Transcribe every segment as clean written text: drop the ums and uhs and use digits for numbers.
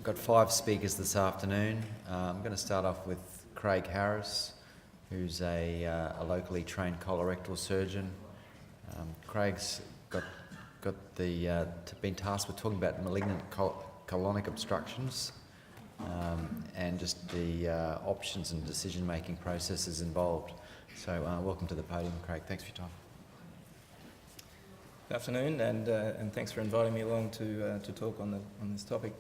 got 5 speakers this afternoon. I'm going to start off with Craig Harris, who's a locally trained colorectal surgeon. Craig's been tasked with talking about malignant colonic obstructions and just the options and decision-making processes involved. So welcome to the podium, Craig. Thanks for your time. Good afternoon, and thanks for inviting me along to talk on this topic.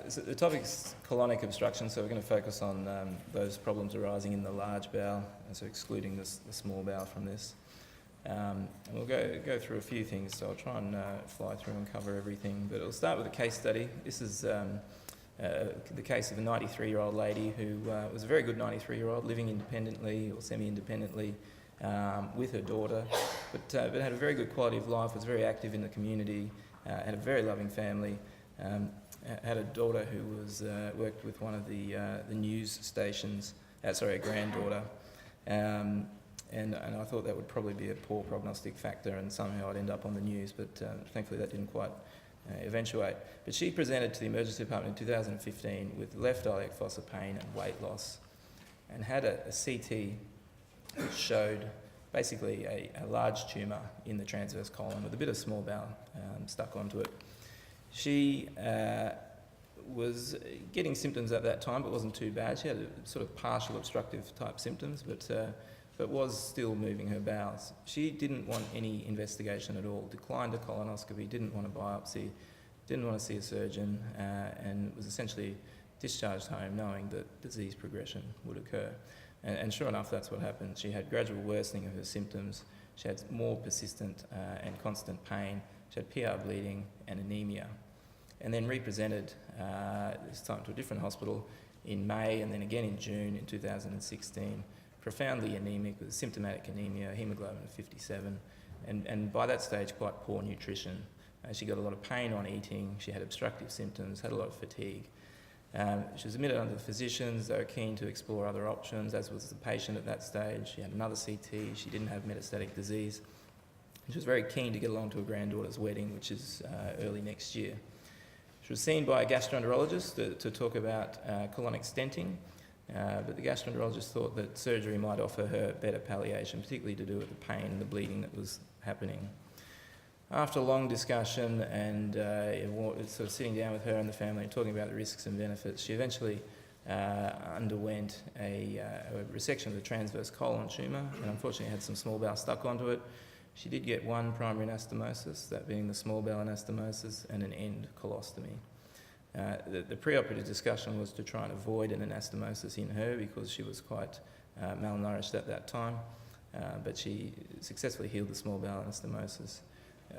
So the topic's colonic obstruction, so we're going to focus on those problems arising in the large bowel, so excluding the small bowel from this. And we'll go through a few things, so I'll try and fly through and cover everything. But I'll start with a case study. This is the case of a 93-year-old lady who was a very good 93-year-old, living independently or semi-independently with her daughter, but had a very good quality of life, was very active in the community, had a very loving family, had a daughter who was worked with one of the news stations, a granddaughter, and I thought that would probably be a poor prognostic factor and somehow I'd end up on the news, but thankfully that didn't quite eventuate. But she presented to the emergency department in 2015 with left iliac fossa pain and weight loss, and had a CT which showed basically a large tumour in the transverse colon with a bit of small bowel stuck onto it. She was getting symptoms at that time, but wasn't too bad. She had a sort of partial obstructive type symptoms, but was still moving her bowels. She didn't want any investigation at all, declined a colonoscopy, didn't want a biopsy, didn't want to see a surgeon, and was essentially discharged home knowing that disease progression would occur. And sure enough, that's what happened. She had gradual worsening of her symptoms. She had more persistent and constant pain. She had PR bleeding and anemia. And then represented, this time to a different hospital, in May and then again in June in 2016, profoundly anemic with symptomatic anemia, hemoglobin of 57, and by that stage quite poor nutrition. She got a lot of pain on eating, she had obstructive symptoms, had a lot of fatigue. She was admitted under the physicians. They were keen to explore other options, as was the patient at that stage. She had another CT, she didn't have metastatic disease. She was very keen to get along to her granddaughter's wedding, which is early next year. She was seen by a gastroenterologist to talk about colonic stenting, but the gastroenterologist thought that surgery might offer her better palliation, particularly to do with the pain and the bleeding that was happening. After a long discussion and sort of sitting down with her and the family and talking about the risks and benefits, she eventually underwent a resection of the transverse colon tumour and unfortunately had some small bowel stuck onto it. She did get one primary anastomosis, that being the small bowel anastomosis, and an end colostomy. The preoperative discussion was to try and avoid an anastomosis in her because she was quite malnourished at that time, but she successfully healed the small bowel anastomosis.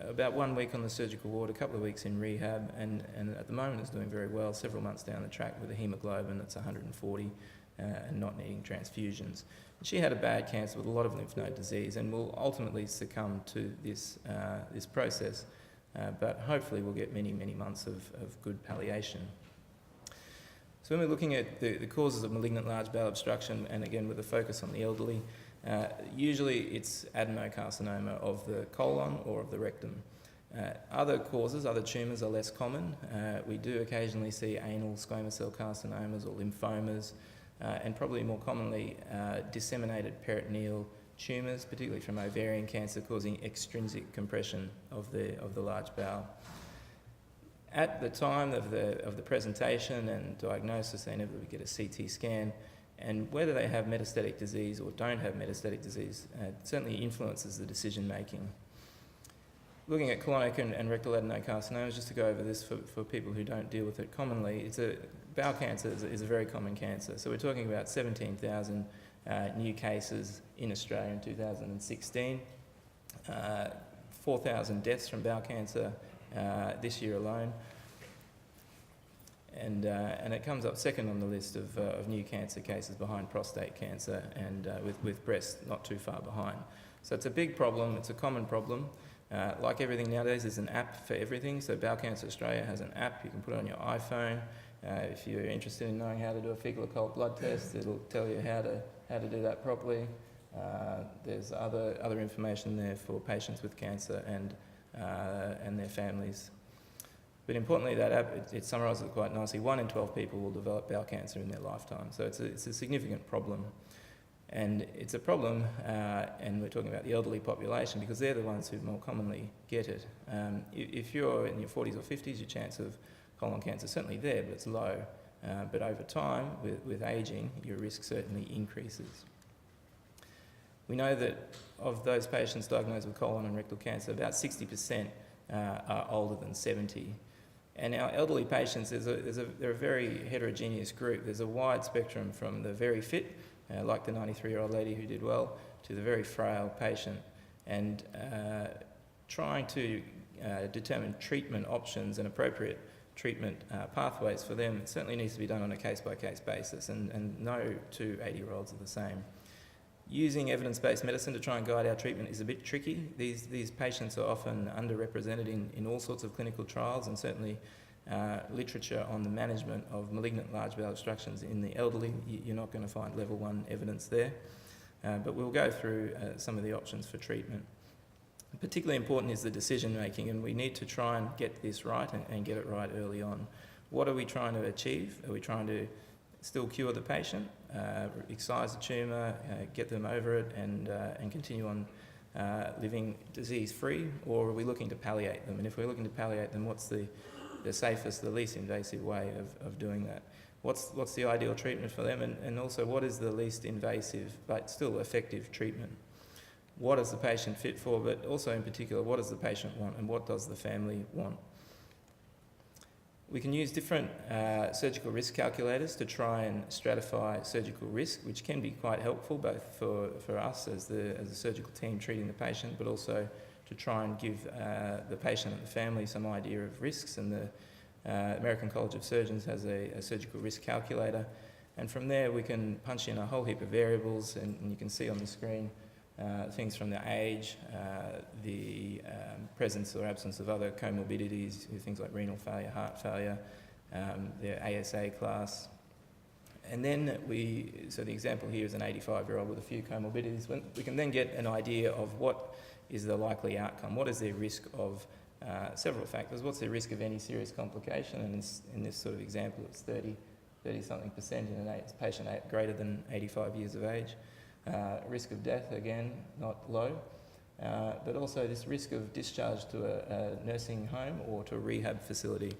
About 1 week on the surgical ward, a couple of weeks in rehab, and at the moment is doing very well, several months down the track with a hemoglobin that's 140 and not needing transfusions. She had a bad cancer with a lot of lymph node disease and will ultimately succumb to this process, but hopefully we'll get many, many months of good palliation. So when we're looking at the causes of malignant large bowel obstruction, and again with a focus on the elderly, usually it's adenocarcinoma of the colon or of the rectum. Other causes, other tumours are less common. We do occasionally see anal squamous cell carcinomas or lymphomas, and probably more commonly disseminated peritoneal tumours, particularly from ovarian cancer, causing extrinsic compression of the large bowel. At the time of the presentation and diagnosis, they inevitably get a CT scan, and whether they have metastatic disease or don't have metastatic disease certainly influences the decision making. Looking at colonic and rectal adenocarcinomas, just to go over this for people who don't deal with it commonly, bowel cancer is a very common cancer. So we're talking about 17,000 new cases in Australia in 2016, 4,000 deaths from bowel cancer this year alone. And it comes up second on the list of new cancer cases behind prostate cancer and with breast not too far behind. So it's a big problem, it's a common problem. Like everything nowadays, there's an app for everything. So Bowel Cancer Australia has an app, you can put it on your iPhone. If you're interested in knowing how to do a fecal occult blood test, it'll tell you how to do that properly. There's other information there for patients with cancer and their families. But importantly, that it summarises it quite nicely. 1 in 12 people will develop bowel cancer in their lifetime. So it's a significant problem. And it's a problem, and we're talking about the elderly population, because they're the ones who more commonly get it. If you're in your 40s or 50s, your chance of colon cancer is certainly there, but it's low. But over time, with ageing, your risk certainly increases. We know that of those patients diagnosed with colon and rectal cancer, about 60% are older than 70. And our elderly patients, they're a very heterogeneous group. There's a wide spectrum from the very fit, like the 93-year-old lady who did well, to the very frail patient. And trying to determine treatment options and appropriate treatment pathways for them, it certainly needs to be done on a case-by-case basis, and no 2 80-year-olds are the same. Using evidence-based medicine to try and guide our treatment is a bit tricky. These patients are often underrepresented in all sorts of clinical trials, and certainly literature on the management of malignant large bowel obstructions in the elderly. You're not going to find level 1 evidence there. But we'll go through some of the options for treatment. Particularly important is the decision making, and we need to try and get this right and get it right early on. What are we trying to achieve? Are we trying to still cure the patient, excise the tumour, get them over it and continue on living disease-free, or are we looking to palliate them? And if we're looking to palliate them, what's the safest, the least invasive way of doing that? What's the ideal treatment for them, and also what is the least invasive but still effective treatment? What is the patient fit for, but also in particular, what does the patient want and what does the family want? We can use different surgical risk calculators to try and stratify surgical risk, which can be quite helpful both for us as the surgical team treating the patient, but also to try and give the patient and the family some idea of risks. And the American College of Surgeons has a surgical risk calculator. And from there we can punch in a whole heap of variables, and you can see on the screen things from the age, the presence or absence of other comorbidities, things like renal failure, heart failure, their ASA class. And then so the example here is an 85-year-old with a few comorbidities. We can then get an idea of what is the likely outcome, what is their risk of several factors, what's their risk of any serious complication, and in this sort of example it's 30-something% in a patient greater than 85 years of age. Risk of death, again, not low, but also this risk of discharge to a nursing home or to a rehab facility,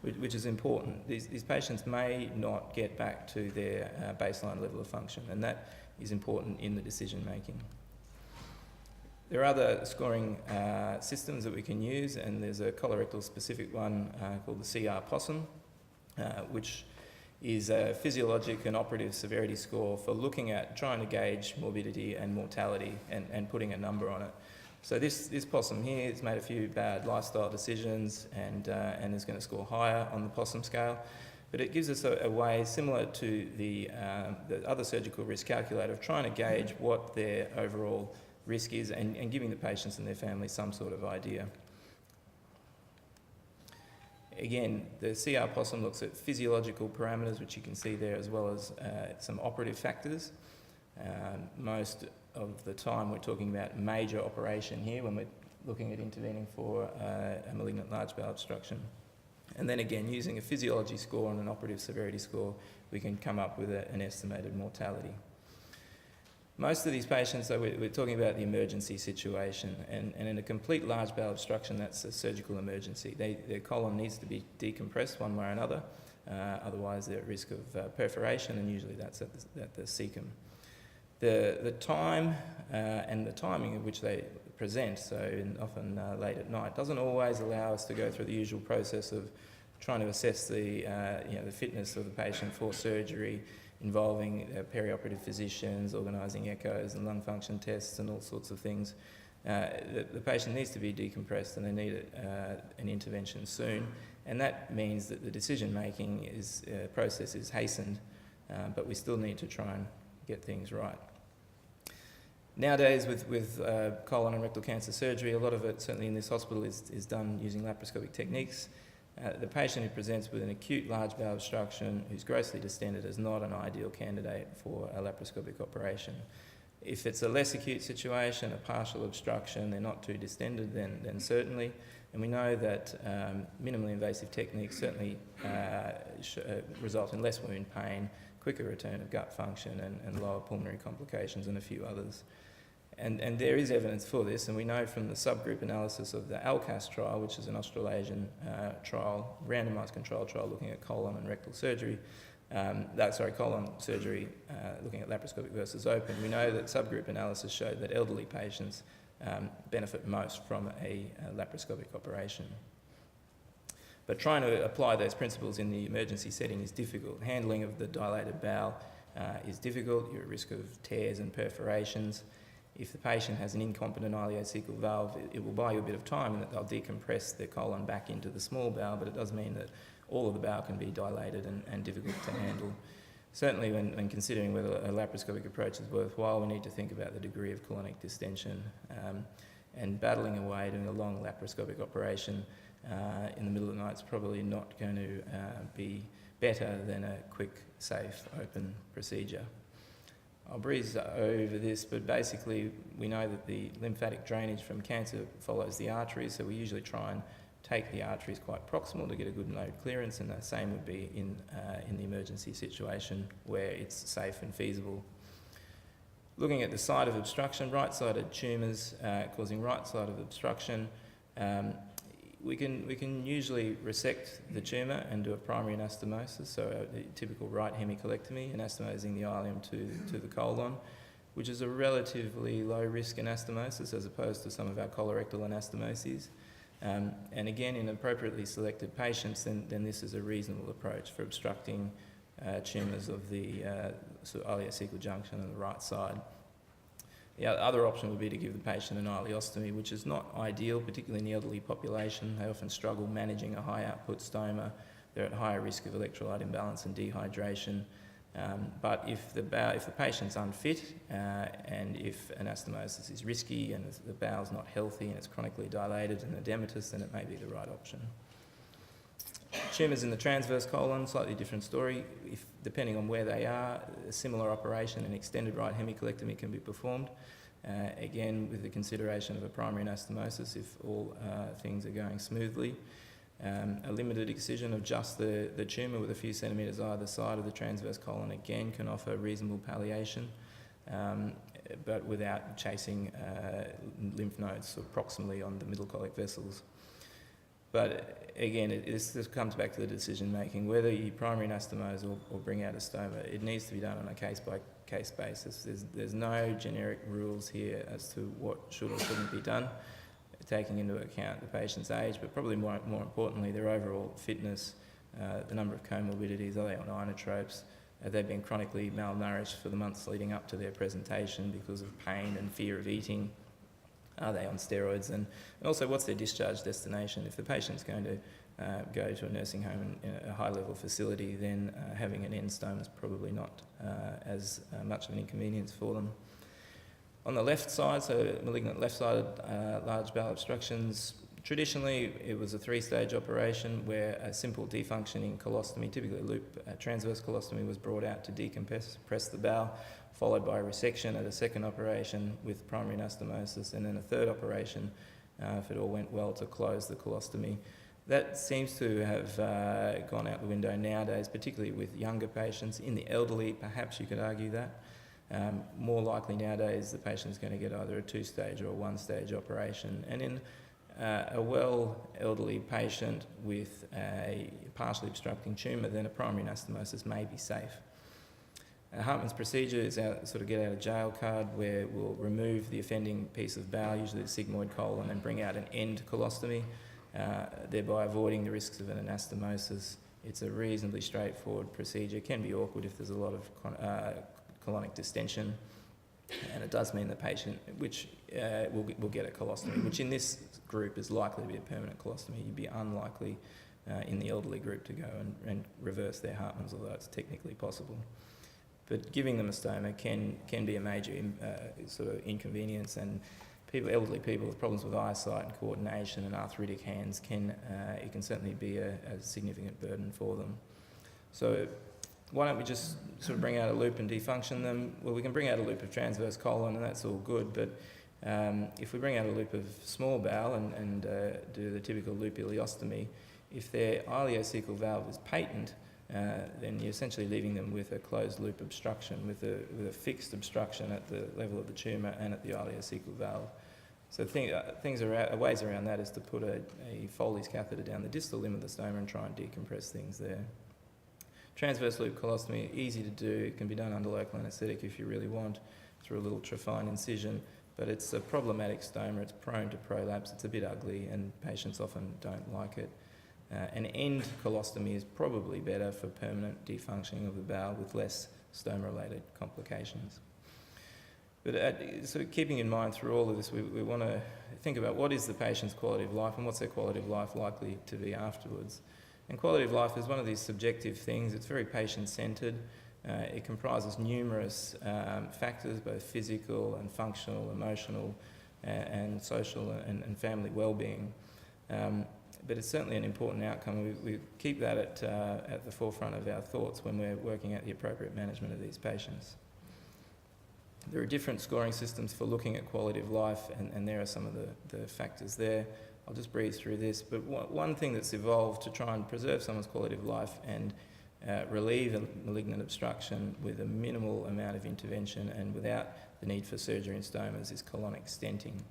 which is important. These patients may not get back to their baseline level of function, and that is important in the decision making. There are other scoring systems that we can use, and there's a colorectal specific one called the CR Possum, which is a physiologic and operative severity score for looking at trying to gauge morbidity and mortality and putting a number on it. So this possum here has made a few bad lifestyle decisions and is going to score higher on the Possum scale, but it gives us a way similar to the other surgical risk calculator of trying to gauge what their overall risk is and giving the patients and their families some sort of idea. Again, the CR Possum looks at physiological parameters, which you can see there, as well as some operative factors. Most of the time we're talking about major operation here when we're looking at intervening for a malignant large bowel obstruction. And then again, using a physiology score and an operative severity score, we can come up with an estimated mortality. Most of these patients, though, we're talking about the emergency situation, and in a complete large bowel obstruction, that's a surgical emergency. Their colon needs to be decompressed one way or another, otherwise they're at risk of perforation, and usually that's at the cecum. The time and the timing at which they present, so often late at night, doesn't always allow us to go through the usual process of trying to assess the fitness of the patient for surgery, involving perioperative physicians, organising echoes and lung function tests and all sorts of things. The patient needs to be decompressed and they need an intervention soon, and that means that the decision-making process is hastened, but we still need to try and get things right. Nowadays with colon and rectal cancer surgery, a lot of it, certainly in this hospital, is done using laparoscopic techniques. The patient who presents with an acute large bowel obstruction who's grossly distended is not an ideal candidate for a laparoscopic operation. If it's a less acute situation, a partial obstruction, they're not too distended, then certainly. And we know that minimally invasive techniques certainly result in less wound pain, quicker return of gut function, and lower pulmonary complications, and a few others. And there is evidence for this, and we know from the subgroup analysis of the ALCAS trial, which is an Australasian trial, randomised controlled trial looking at colon and rectal surgery, colon surgery looking at laparoscopic versus open. We know that subgroup analysis showed that elderly patients benefit most from a laparoscopic operation. But trying to apply those principles in the emergency setting is difficult. Handling of the dilated bowel is difficult. You're at risk of tears and perforations. If the patient has an incompetent ileocecal valve, it will buy you a bit of time in that they'll decompress their colon back into the small bowel, but it does mean that all of the bowel can be dilated and difficult to handle. Certainly when considering whether a laparoscopic approach is worthwhile, we need to think about the degree of colonic distension, and battling away doing a long laparoscopic operation in the middle of the night is probably not going to be better than a quick, safe, open procedure. I'll breeze over this, but basically we know that the lymphatic drainage from cancer follows the arteries, so we usually try and take the arteries quite proximal to get a good node clearance, and the same would be in the emergency situation where it's safe and feasible. Looking at the site of obstruction, right-sided tumours causing right-sided obstruction, we can usually resect the tumour and do a primary anastomosis, so a typical right hemicolectomy, anastomosing the ileum to the colon, which is a relatively low-risk anastomosis as opposed to some of our colorectal anastomoses. And again, in appropriately selected patients, then this is a reasonable approach for obstructing tumours of the sort of ileocecal junction on the right side. The other option would be to give the patient an ileostomy, which is not ideal, particularly in the elderly population. They often struggle managing a high output stoma. They're at higher risk of electrolyte imbalance and dehydration. But if the patient's unfit and if anastomosis is risky and the bowel's not healthy and it's chronically dilated and edematous, then it may be the right option. Tumours in the transverse colon, slightly different story. Depending on where they are, a similar operation, an extended right hemicolectomy can be performed. Again, with the consideration of a primary anastomosis if all things are going smoothly. A limited excision of just the tumour with a few centimetres either side of the transverse colon again can offer reasonable palliation, but without chasing lymph nodes sort of proximally on the middle colic vessels. But again, this comes back to the decision making, whether you primary anastomose or bring out a stoma. It needs to be done on a case-by-case basis. There's no generic rules here as to what should or shouldn't be done, taking into account the patient's age, but probably more importantly, their overall fitness, the number of comorbidities, are they on inotropes, have they been chronically malnourished for the months leading up to their presentation because of pain and fear of eating, are they on steroids, and also what's their discharge destination. If the patient's going to go to a nursing home in a high-level facility, then having an end stoma is probably not as much of an inconvenience for them. On the left side, so malignant left-sided large bowel obstructions, traditionally it was a 3-stage operation where a simple defunctioning colostomy, typically a loop transverse colostomy, was brought out to decompress the bowel, followed by a resection at a second operation with primary anastomosis, and then a third operation, if it all went well, to close the colostomy. That seems to have gone out the window nowadays, particularly with younger patients. In the elderly, perhaps you could argue that. More likely nowadays the patient's going to get either a 2-stage or a 1-stage operation. And in a well elderly patient with a partially obstructing tumour, then a primary anastomosis may be safe. Hartmann's procedure is our sort of get out of jail card, where we'll remove the offending piece of bowel, usually the sigmoid colon, and bring out an end colostomy, thereby avoiding the risks of an anastomosis. It's a reasonably straightforward procedure. It can be awkward if there's a lot of colonic distension, and it does mean the patient will get a colostomy, which in this group is likely to be a permanent colostomy. You'd be unlikely in the elderly group to go and reverse their Hartmann's, although it's technically possible. But giving them a stoma can be a major sort of inconvenience, and elderly people with problems with eyesight and coordination and arthritic hands it can certainly be a significant burden for them. So why don't we just sort of bring out a loop and defunction them? Well, we can bring out a loop of transverse colon, and that's all good, but If we bring out a loop of small bowel and do the typical loop ileostomy, if their ileocecal valve is patent, then you're essentially leaving them with a closed loop obstruction, with a fixed obstruction at the level of the tumour and at the ileocecal valve. So ways around that is to put a Foley's catheter down the distal limb of the stoma and try and decompress things there. Transverse loop colostomy, easy to do. It can be done under local anaesthetic if you really want, through a little trephine incision, but it's a problematic stoma. It's prone to prolapse. It's a bit ugly, and patients often don't like it. An end colostomy is probably better for permanent defunctioning of the bowel with less stoma-related complications. But so keeping in mind through all of this, we want to think about what is the patient's quality of life and what's their quality of life likely to be afterwards. And quality of life is one of these subjective things. It's very patient-centred. It comprises numerous factors, both physical and functional, emotional, and social and family well-being. But it's certainly an important outcome. We keep that at the forefront of our thoughts when we're working out the appropriate management of these patients. There are different scoring systems for looking at quality of life, and there are some of the factors there. I'll just breeze through this, but one thing that's evolved to try and preserve someone's quality of life and relieve a malignant obstruction with a minimal amount of intervention and without the need for surgery and stomas is colonic stenting.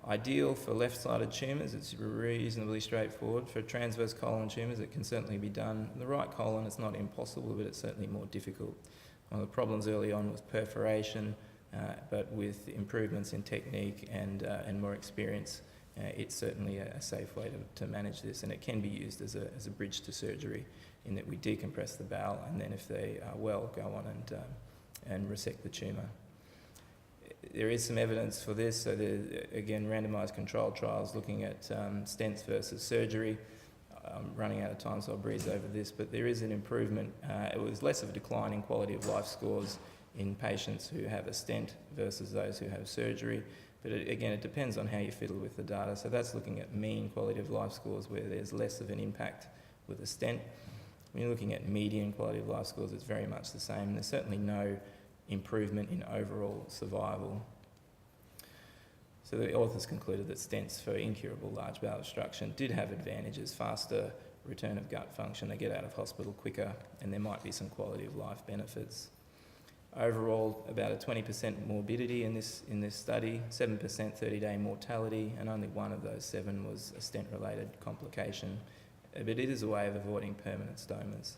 Ideal for left-sided tumours, it's reasonably straightforward. For transverse colon tumours, it can certainly be done. The right colon, it's not impossible, but it's certainly more difficult. One of the problems early on was perforation, but with improvements in technique and more experience, it's certainly a safe way to manage this, and it can be used as a bridge to surgery in that we decompress the bowel, and then if they are well, go on and resect the tumour. There is some evidence for this, so again, randomised controlled trials looking at stents versus surgery. I'm running out of time, so I'll breeze over this, but there is an improvement. It was less of a decline in quality of life scores in patients who have a stent versus those who have surgery, but again, it depends on how you fiddle with the data. So that's looking at mean quality of life scores where there's less of an impact with a stent. When you're looking at median quality of life scores, it's very much the same. There's certainly no improvement in overall survival. So the authors concluded that stents for incurable large bowel obstruction did have advantages: faster return of gut function, they get out of hospital quicker, and there might be some quality of life benefits. Overall, about a 20% morbidity in this study, 7% 30-day mortality, and only one of those 7 was a stent-related complication. But it is a way of avoiding permanent stomas.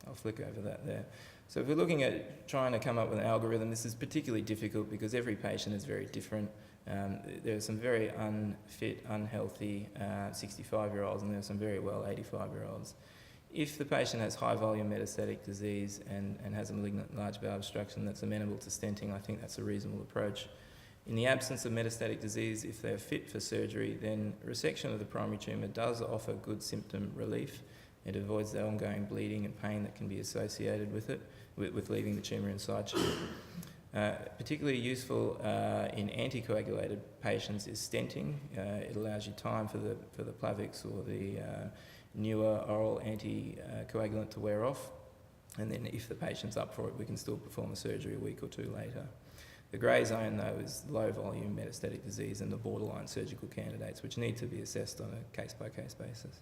I'll flick over that there. So if we're looking at trying to come up with an algorithm, this is particularly difficult because every patient is very different. There are some very unfit, unhealthy 65-year-olds, and there are some very well 85-year-olds. If the patient has high volume metastatic disease and has a malignant large bowel obstruction that's amenable to stenting, I think that's a reasonable approach. In the absence of metastatic disease, if they're fit for surgery, then resection of the primary tumour does offer good symptom relief. It avoids the ongoing bleeding and pain that can be associated with it, with leaving the tumour in situ. Particularly useful in anticoagulated patients is stenting. It allows you time for the Plavix or the newer oral anticoagulant to wear off, and then if the patient's up for it, we can still perform a surgery a week or 2 later. The grey zone, though, is low volume metastatic disease and the borderline surgical candidates, which need to be assessed on a case-by-case basis.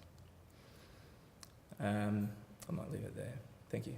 I might leave it there. Thank you.